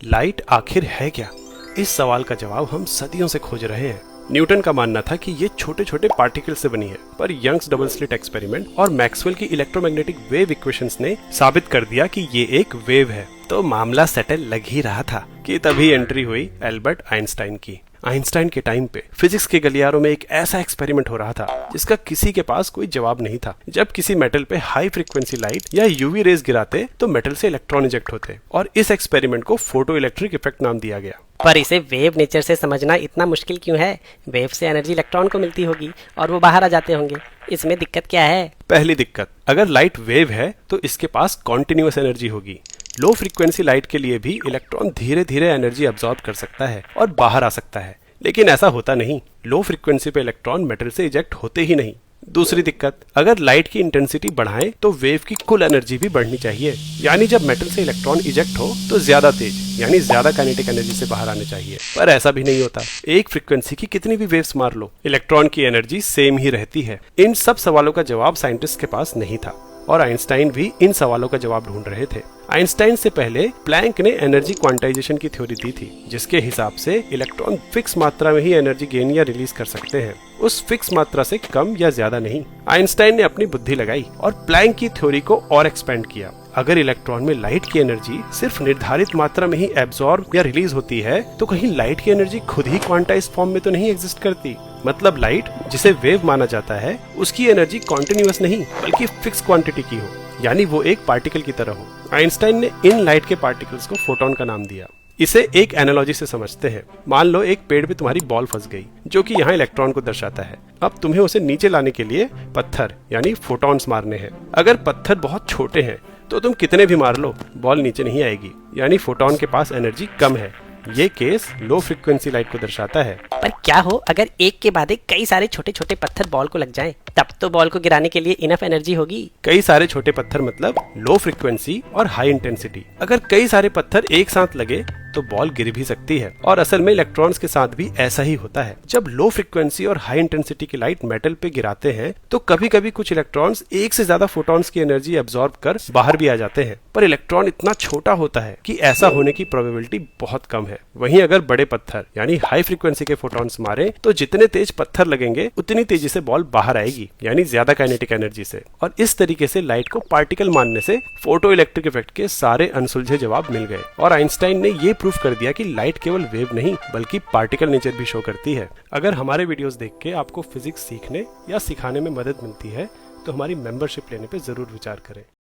Light आखिर है क्या? इस सवाल का जवाब हम सदियों से खोज रहे हैं। न्यूटन का मानना था कि ये छोटे छोटे पार्टिकल से बनी है, पर यंग्स डबल स्लिट एक्सपेरिमेंट और मैक्सवेल की इलेक्ट्रोमैग्नेटिक वेव इक्वेशंस ने साबित कर दिया कि ये एक वेव है। तो मामला सेटल लग ही रहा था कि तभी एंट्री हुई एल्बर्ट आइंस्टाइन की। आइंस्टाइन के टाइम पे फिजिक्स के गलियारों में एक ऐसा एक्सपेरिमेंट हो रहा था जिसका किसी के पास कोई जवाब नहीं था। जब किसी मेटल पे हाई फ्रीक्वेंसी लाइट या यूवी रेज गिराते तो मेटल से इलेक्ट्रॉन इजेक्ट होते और इस एक्सपेरिमेंट को फोटो इलेक्ट्रिक इफेक्ट नाम दिया गया। पर इसे वेव नेचर से समझना इतना मुश्किल क्यों है? वेव से एनर्जी इलेक्ट्रॉन को मिलती होगी और वो बाहर आ जाते होंगे। इसमें दिक्कत क्या है? पहली दिक्कत, अगर लाइट वेव है तो इसके पास कॉन्टिन्यूअस एनर्जी होगी। लो फ्रीक्वेंसी लाइट के लिए भी इलेक्ट्रॉन धीरे धीरे एनर्जी अब्सॉर्ब कर सकता है और बाहर आ सकता है, लेकिन ऐसा होता नहीं। लो फ्रीक्वेंसी पे इलेक्ट्रॉन मेटल से इजेक्ट होते ही नहीं। दूसरी दिक्कत, अगर लाइट की इंटेंसिटी बढ़ाएं तो वेव की कुल एनर्जी भी बढ़नी चाहिए। यानी जब मेटल से इलेक्ट्रॉन इजेक्ट हो तो ज्यादा तेज यानी ज्यादा काइनेटिक एनर्जी से बाहर आने चाहिए, पर ऐसा भी नहीं होता। एक फ्रीक्वेंसी की कितनी भी वेव्स मार लो, इलेक्ट्रॉन की एनर्जी सेम ही रहती है। इन सब सवालों का जवाब साइंटिस्ट के पास नहीं था और आइंस्टाइन भी इन सवालों का जवाब ढूंढ रहे थे। आइंस्टाइन से पहले प्लैंक ने एनर्जी क्वांटाइजेशन की थ्योरी दी थी, जिसके हिसाब से इलेक्ट्रॉन फिक्स मात्रा में ही एनर्जी गेन या रिलीज कर सकते हैं, उस फिक्स मात्रा से कम या ज्यादा नहीं। आइंस्टाइन ने अपनी बुद्धि लगाई और प्लैंक की थ्योरी को और एक्सपेंड किया। अगर इलेक्ट्रॉन में लाइट की एनर्जी सिर्फ निर्धारित मात्रा में ही एब्सॉर्ब या रिलीज होती है तो कहीं लाइट की एनर्जी खुद ही क्वांटाइज्ड फॉर्म में तो नहीं एग्जिस्ट करती। मतलब लाइट, जिसे वेव माना जाता है, उसकी एनर्जी कॉन्टिन्यूअस नहीं बल्कि फिक्स क्वांटिटी की हो, यानी वो एक पार्टिकल की तरह हो। आइंस्टाइन ने इन लाइट के पार्टिकल्स को फोटॉन का नाम दिया। इसे एक एनालॉजी से समझते हैं। मान लो एक पेड़ पे तुम्हारी बॉल फंस गई, जो कि यहाँ इलेक्ट्रॉन को दर्शाता है। अब तुम्हें उसे नीचे लाने के लिए पत्थर यानी फोटॉन्स मारने हैं। अगर पत्थर बहुत छोटे हैं तो तुम कितने भी मार लो, बॉल नीचे नहीं आएगी, यानी फोटॉन के पास एनर्जी कम है। ये केस लो फ्रीक्वेंसी लाइट को दर्शाता है। पर क्या हो अगर एक के बाद एक कई सारे छोटे छोटे पत्थर बॉल को लग जाएं? तब तो बॉल को गिराने के लिए इनफ एनर्जी होगी। कई सारे छोटे पत्थर मतलब लो फ्रीक्वेंसी और हाई इंटेंसिटी। अगर कई सारे पत्थर एक साथ लगे तो बॉल गिर भी सकती है, और असल में इलेक्ट्रॉन्स के साथ भी ऐसा ही होता है। जब लो फ्रीक्वेंसी और हाई इंटेंसिटी की लाइट मेटल पे गिराते हैं तो कभी कभी कुछ इलेक्ट्रॉन्स एक से ज्यादा फोटॉन्स की एनर्जी एब्सॉर्ब कर बाहर भी आ जाते हैं, पर इलेक्ट्रॉन इतना छोटा होता है कि ऐसा होने की प्रोबेबिलिटी बहुत कम है। वहीं अगर बड़े पत्थर यानी हाई फ्रीक्वेंसी के फोटॉन्स मारे तो जितने तेज पत्थर लगेंगे उतनी तेजी से बॉल बाहर आएगी, यानी ज्यादा काइनेटिक एनर्जी से। और इस तरीके से लाइट को पार्टिकल मानने से फोटो इलेक्ट्रिक इफेक्ट के सारे अनसुलझे जवाब मिल गए, और आइंस्टाइन ने ये प्रूफ कर दिया कि लाइट केवल वेव नहीं बल्कि पार्टिकल नेचर भी शो करती है। अगर हमारे वीडियोस देख के आपको फिजिक्स सीखने या सिखाने में मदद मिलती है तो हमारी मेंबरशिप लेने पे जरूर विचार करें।